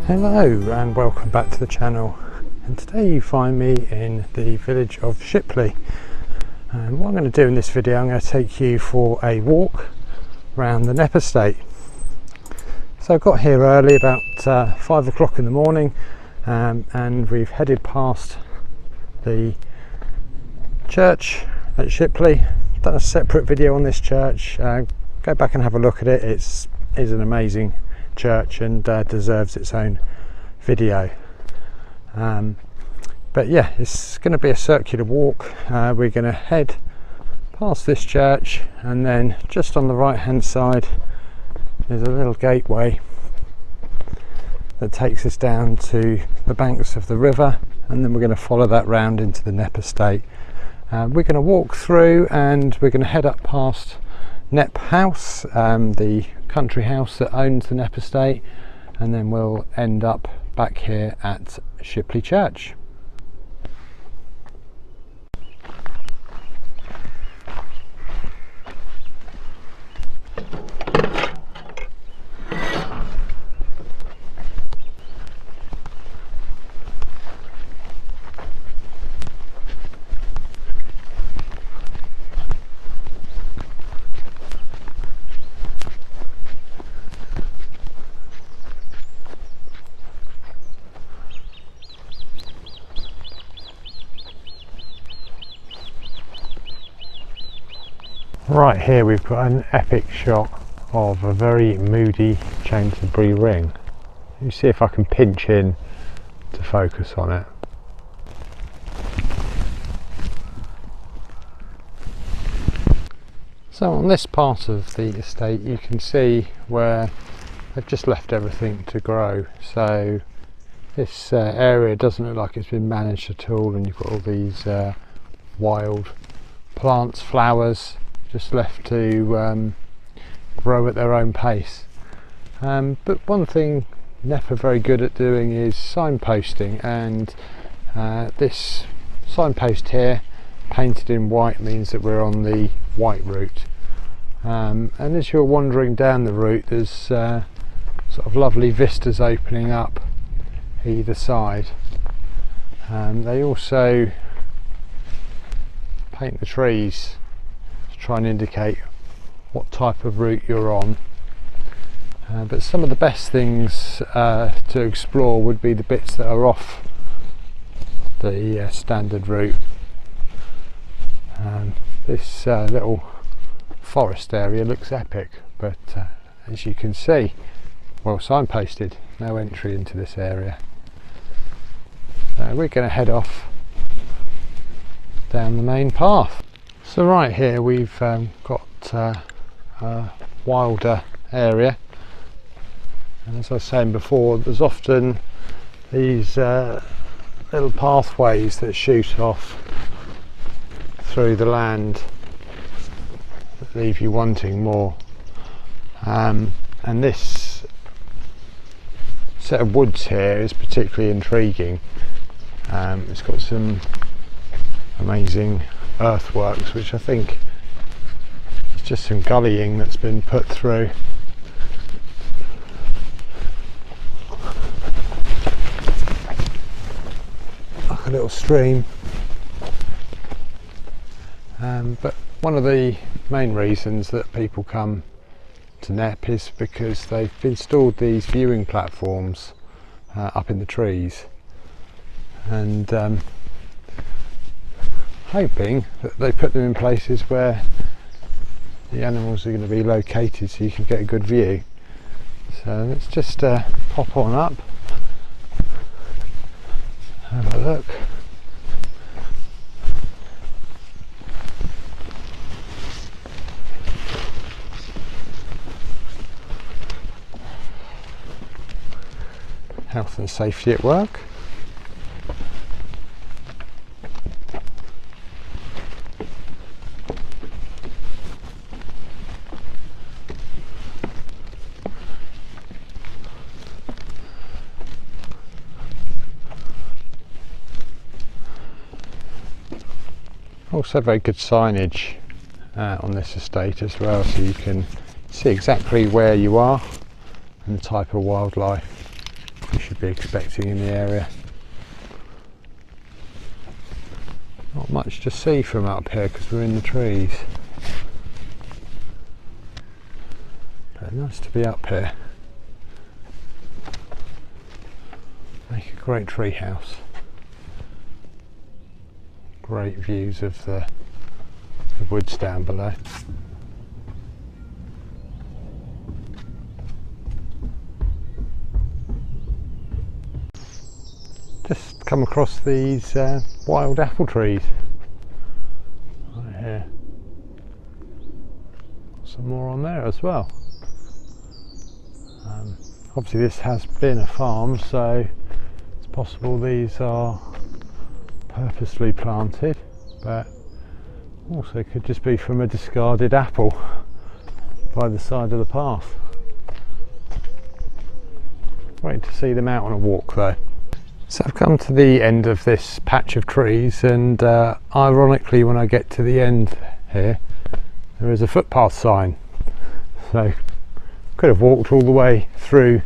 Hello and welcome back to the channel, and today you find me in the village of Shipley, and what I'm going to do in this video, I'm going to take you for a walk around the Knepp estate. So I got here early, about 5 o'clock in the morning, and we've headed past the church at Shipley. Done a separate video on this church, go back and have a look at it. It's an amazing church and deserves its own video, but yeah, it's going to be a circular walk. We're going to head past this church, and then just on the right hand side there's a little gateway that takes us down to the banks of the river, and then we're going to follow that round into the Knepp estate. We're going to walk through and we're going to head up past Knepp House, the country house that owns the Knepp estate, and then we'll end up back here at Shipley Church. Right here we've got an epic shot of a very moody Chancery ring. You see if I can pinch in to focus on it. So on this part of the estate you can see where they've just left everything to grow. So this area doesn't look like it's been managed at all, and you've got all these wild plants, flowers, just left to grow at their own pace. But one thing Knepp are very good at doing is signposting, and this signpost here painted in white means that we're on the white route, and as you're wandering down the route there's sort of lovely vistas opening up either side. They also paint the trees, try and indicate what type of route you're on, but some of the best things to explore would be the bits that are off the standard route. This little forest area looks epic, but as you can see, well signposted, no entry into this area. We're going to head off down the main path. So right here we've got a wilder area, and as I was saying before, there's often these little pathways that shoot off through the land that leave you wanting more, and this set of woods here is particularly intriguing. It's got some amazing earthworks, which I think is just some gullying that's been put through. Like a little stream. But one of the main reasons that people come to Knepp is because they've installed these viewing platforms up in the trees, and hoping that they put them in places where the animals are going to be located so you can get a good view. So let's just pop on up, have a look. Health and safety at work. Also very good signage on this estate as well, so you can see exactly where you are and the type of wildlife you should be expecting in the area. Not much to see from up here because we're in the trees. But nice to be up here. Make a great tree house. Great views of the woods down below. Just come across these wild apple trees right here. Some more on there as well. Obviously this has been a farm, so it's possible these are purposely planted, but also could just be from a discarded apple by the side of the path. Waiting to see them out on a walk though. So I've come to the end of this patch of trees, and ironically when I get to the end here there is a footpath sign, so could have walked all the way through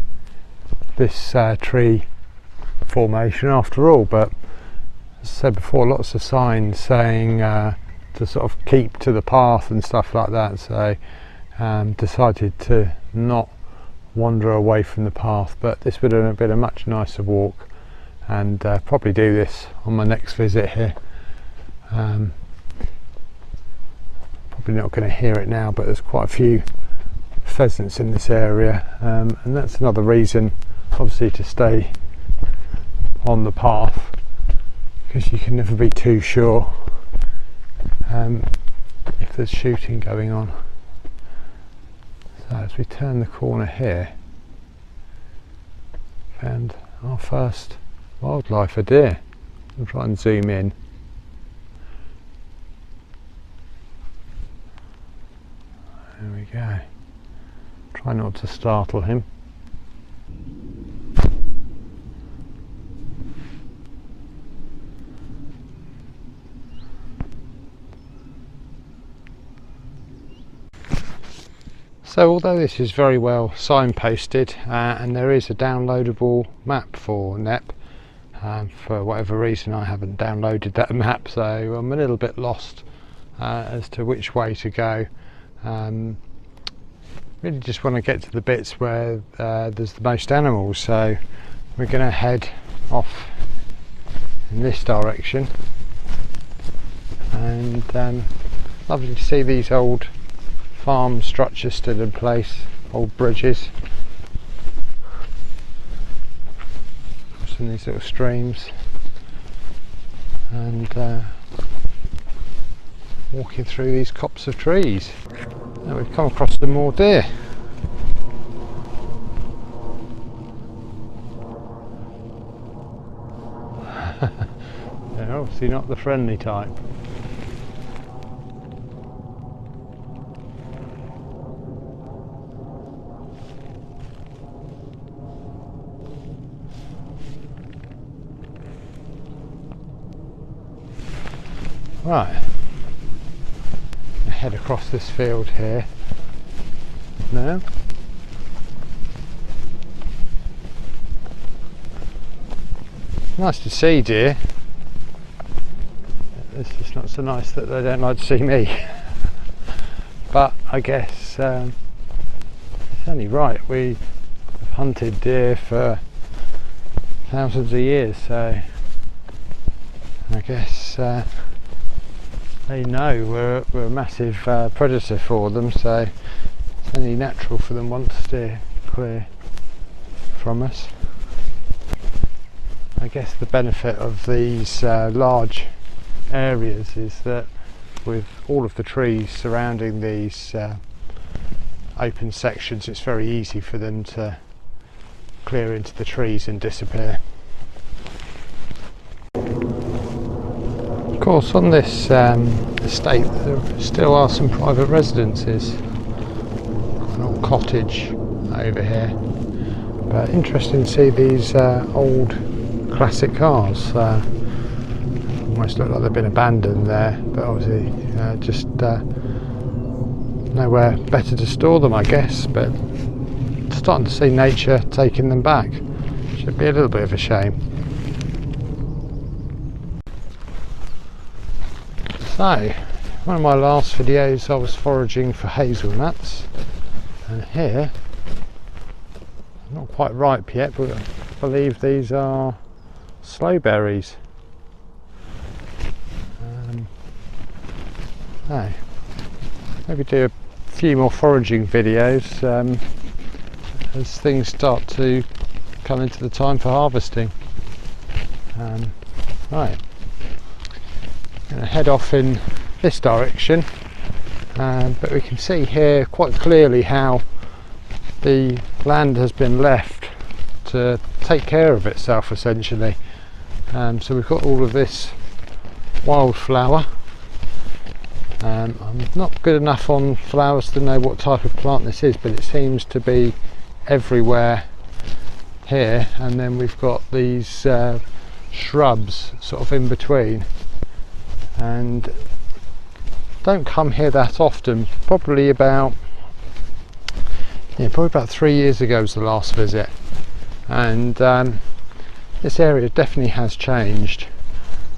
this tree formation after all, but as I said before, lots of signs saying to sort of keep to the path and stuff like that, so decided to not wander away from the path, but this would have been a much nicer walk, and probably do this on my next visit here. Probably not going to hear it now, but there's quite a few pheasants in this area, and that's another reason obviously to stay on the path, because you can never be too sure if there's shooting going on. So as we turn the corner here, found our first wildlife, a deer. I'll try and zoom in. There we go. Try not to startle him. So although this is very well signposted, and there is a downloadable map for Knepp, for whatever reason I haven't downloaded that map, so I'm a little bit lost as to which way to go. Really just want to get to the bits where there's the most animals, so we're going to head off in this direction, and lovely to see these old farm structures still in place, old bridges, crossing these little streams, and walking through these copse of trees. Now we've come across some more deer. They're obviously not the friendly type. Right, head across this field here now. Nice to see deer. It's just not so nice that they don't like to see me. But I guess it's only right. We have hunted deer for thousands of years, so I guess they know we're a massive predator for them, so it's only natural for them want to steer clear from us. I guess the benefit of these large areas is that with all of the trees surrounding these open sections, it's very easy for them to clear into the trees and disappear. Of course, on this estate there still are some private residences, an old cottage over here, but interesting to see these old classic cars. Almost look like they've been abandoned there, but obviously just nowhere better to store them, I guess, but starting to see nature taking them back, which Should be a little bit of a shame. So, one of my last videos I was foraging for hazelnuts, and here, not quite ripe yet, but I believe these are sloe berries. Maybe do a few more foraging videos as things start to come into the time for harvesting. Right, I'm going to head off in this direction, but we can see here quite clearly how the land has been left to take care of itself essentially. So we've got all of this wildflower. I'm not good enough on flowers to know what type of plant this is, but it seems to be everywhere here. And then we've got these shrubs sort of in between, and don't come here that often. Probably about 3 years ago was the last visit, and this area definitely has changed.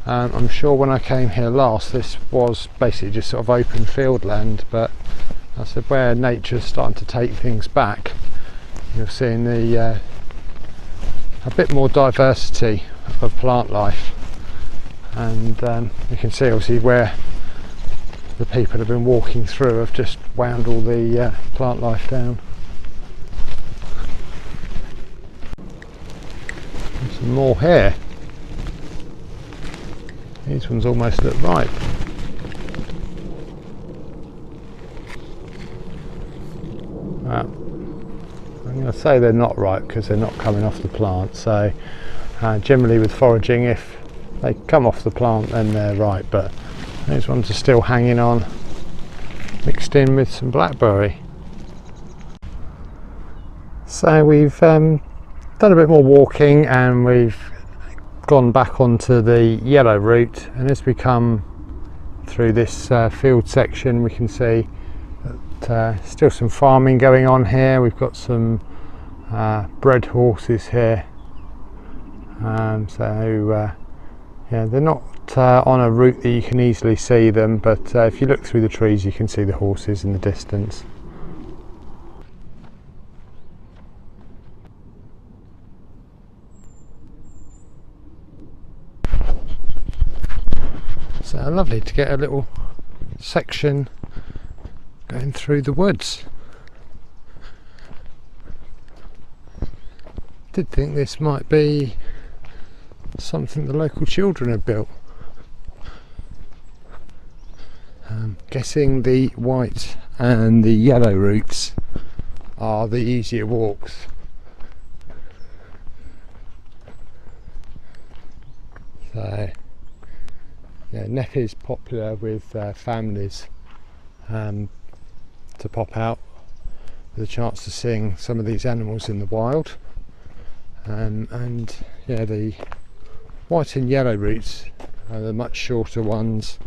I'm sure when I came here last this was basically just sort of open field land, but I said where nature's starting to take things back, you're seeing a bit more diversity of plant life, and you can see obviously where the people have been walking through have just wound all the plant life down. And some more here. These ones almost look ripe. I'm going to say they're not ripe because they're not coming off the plant. So generally with foraging, if they come off the plant then they're ripe, but these ones are still hanging on, mixed in with some blackberry. So we've done a bit more walking, and we've gone back onto the yellow route, and as we come through this field section we can see that still some farming going on here. We've got some bred horses here, yeah, they're not on a route that you can easily see them, but if you look through the trees you can see the horses in the distance. So lovely to get a little section going through the woods. Did think this might be something the local children have built. Guessing the white and the yellow routes are the easier walks. So yeah, Knepp is popular with families to pop out with a chance to seeing some of these animals in the wild, and yeah, the white and yellow routes are the much shorter ones.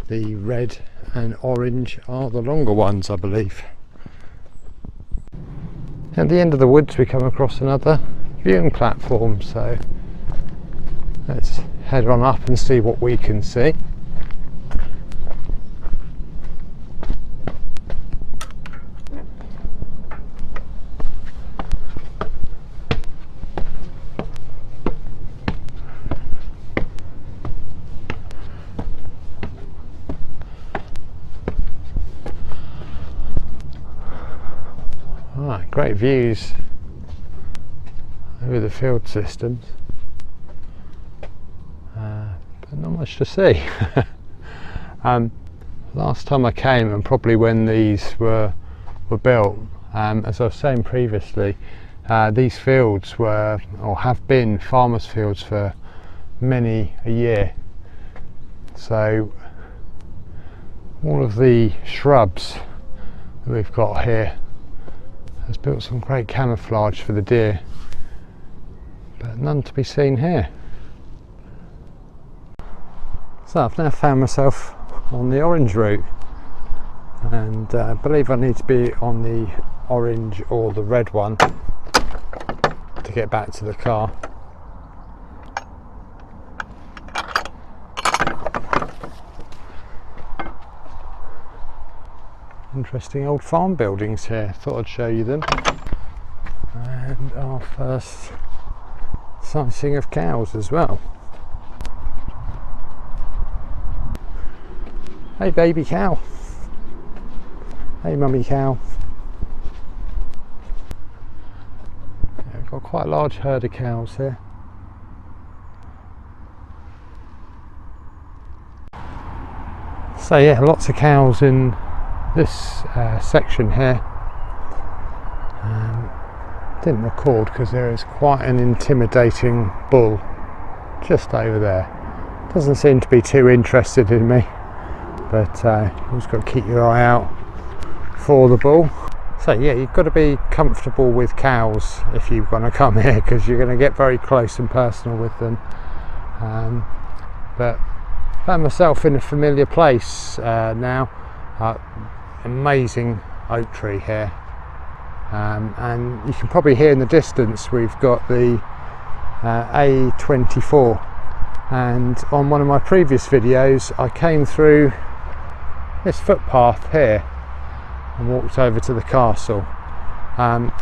The red and orange are the longer ones, I believe. At the end of the woods we come across another viewing platform, so let's head on up and see what we can see. Great views over the field systems, but not much to see. Last time I came, and probably when these were built, as I was saying previously, these fields were or have been farmers' fields for many a year. So all of the shrubs that we've got here has built some great camouflage for the deer, but none to be seen here. So I've now found myself on the orange route, and I believe I need to be on the orange or the red one. to get back to the car. Interesting old farm buildings here, thought I'd show you them. And our first sighting of cows as well. Hey baby cow. Hey mummy cow. Yeah, we've got quite a large herd of cows here. So yeah, lots of cows in this section here. Didn't record because there is quite an intimidating bull just over there. Doesn't seem to be too interested in me, but you've just got to keep your eye out for the bull. So yeah, you've got to be comfortable with cows if you're going to come here, because you're going to get very close and personal with them. But I found myself in a familiar place now. Amazing oak tree here. And you can probably hear in the distance we've got the A24, and on one of my previous videos I came through this footpath here and walked over to the castle.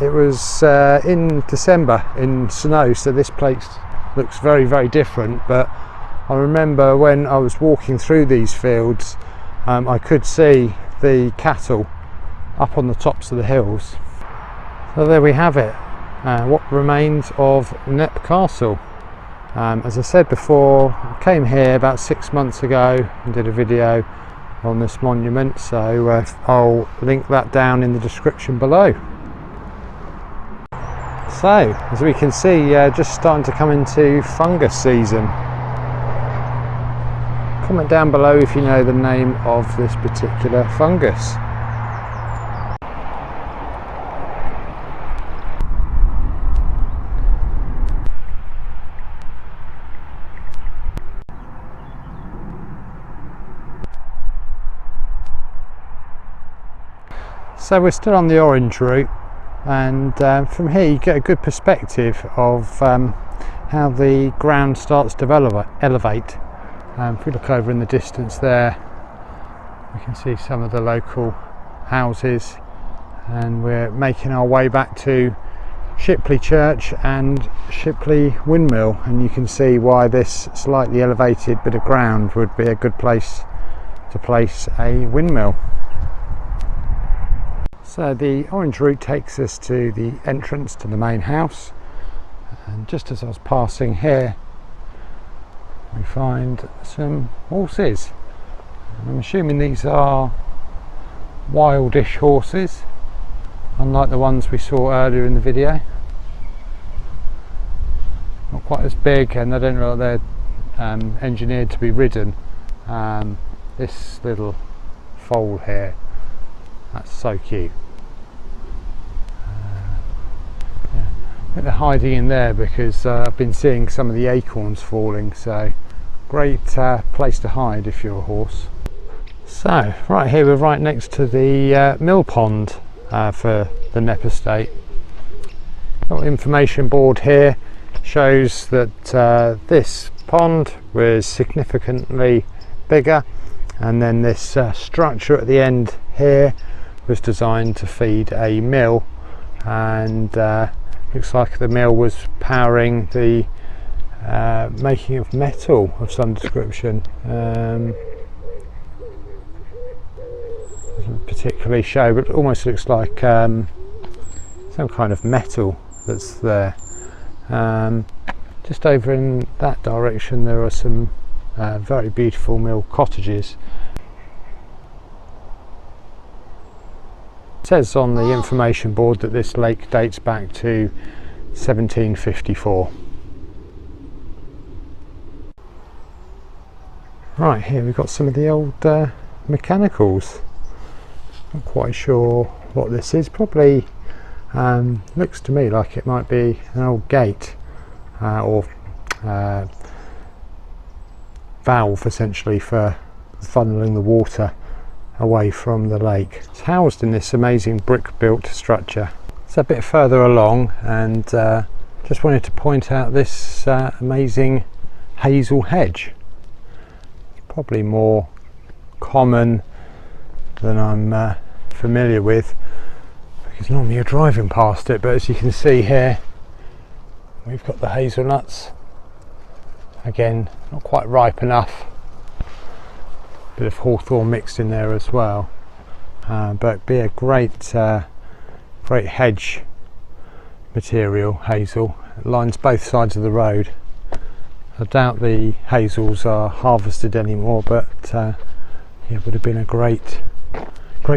It was in December in snow, so this place looks very, very different, but I remember when I was walking through these fields I could see the cattle up on the tops of the hills. So there we have it, what remains of Knepp Castle. As I said before, I came here about 6 months ago and did a video on this monument, so I'll link that down in the description below. So, as we can see, just starting to come into fungus season. Comment down below if you know the name of this particular fungus. So we're still on the orange route, and from here you get a good perspective of how the ground starts to elevate. If we look over in the distance there, we can see some of the local houses, and we're making our way back to Shipley Church and Shipley Windmill, and you can see why this slightly elevated bit of ground would be a good place to place a windmill. So the orange route takes us to the entrance to the main house, and just as I was passing here we find some horses. I'm assuming these are wildish horses, unlike the ones we saw earlier in the video. Not quite as big, and they don't look like they're engineered to be ridden. This little foal here, that's so cute. Yeah. I think they're hiding in there because I've been seeing some of the acorns falling, so great place to hide if you're a horse. So right here we're right next to the mill pond for the Knepp estate. Little information board here shows that this pond was significantly bigger, and then this structure at the end here was designed to feed a mill, and looks like the mill was powering the making of metal of some description. Doesn't particularly show, but it almost looks like some kind of metal that's there. Just over in that direction there are some very beautiful mill cottages. It says on the information board that this lake dates back to 1754. Right, here we've got some of the old mechanicals. Not quite sure what this is. Probably looks to me like it might be an old gate or valve, essentially, for funneling the water away from the lake. It's housed in this amazing brick built structure. It's a bit further along, and just wanted to point out this amazing hazel hedge. Probably more common than I'm familiar with, because normally you're driving past it, but as you can see here, we've got the hazelnuts. Again, not quite ripe enough. Bit of hawthorn mixed in there as well, but be a great hedge material. Hazel, it lines both sides of the road. I doubt the hazels are harvested anymore, but yeah, it would have been a great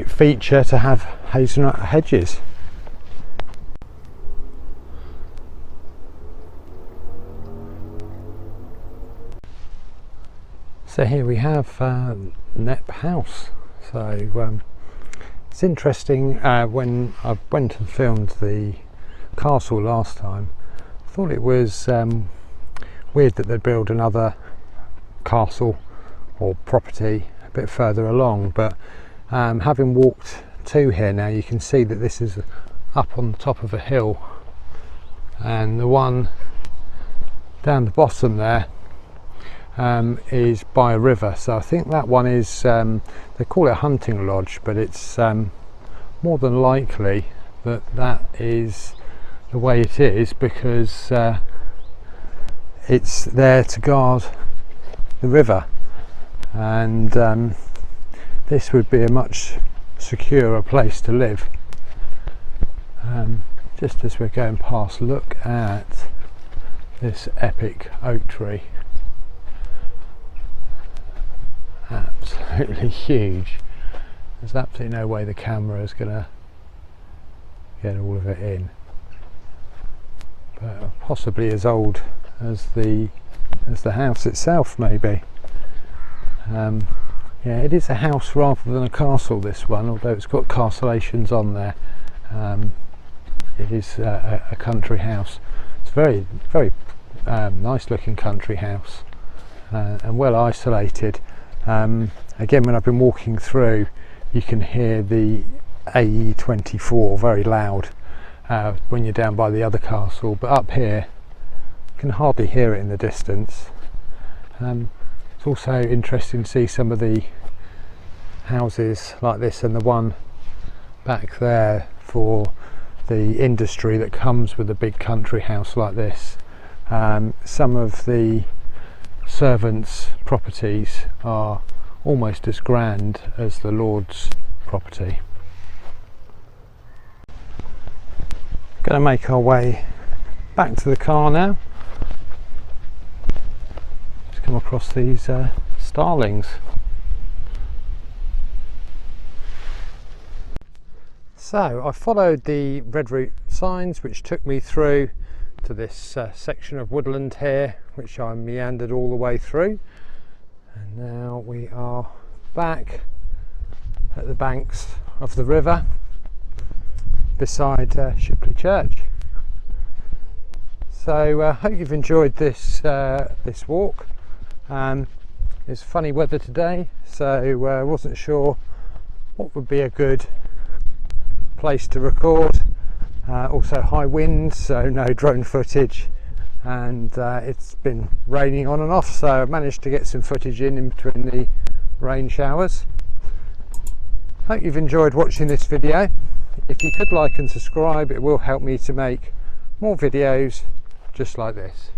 feature to have hazelnut hedges. So here we have Knepp House. So it's interesting, when I went and filmed the castle last time, I thought it was weird that they'd build another castle or property a bit further along, but having walked to here now, you can see that this is up on the top of a hill, and the one down the bottom there is by a river. So I think that one is, they call it a hunting lodge, but it's more than likely that is the way it is, because it's there to guard the river, and this would be a much securer place to live. Just as we're going past, look at this epic oak tree. Absolutely huge. There's absolutely no way the camera is going to get all of it in, but possibly as old as the house itself, maybe. Yeah, it is a house rather than a castle, this one, although it's got castellations on there. It is a country house. It's very nice looking country house, and well isolated. Again, when I've been walking through, you can hear the AE24 very loud when you're down by the other castle, but up here you can hardly hear it in the distance. It's also interesting to see some of the houses like this, and the one back there for the industry that comes with a big country house like this. Some of the servants' properties are almost as grand as the Lord's property. Going to make our way back to the car now. Just come across these starlings. So I followed the red route signs, which took me through to this section of woodland here, which I meandered all the way through, and now we are back at the banks of the river beside Shipley Church. So hope you've enjoyed this this walk. It's funny weather today, so I wasn't sure what would be a good place to record. Also high winds, so no drone footage, and it's been raining on and off, so I managed to get some footage in between the rain showers. Hope you've enjoyed watching this video. If you could like and subscribe, it will help me to make more videos just like this.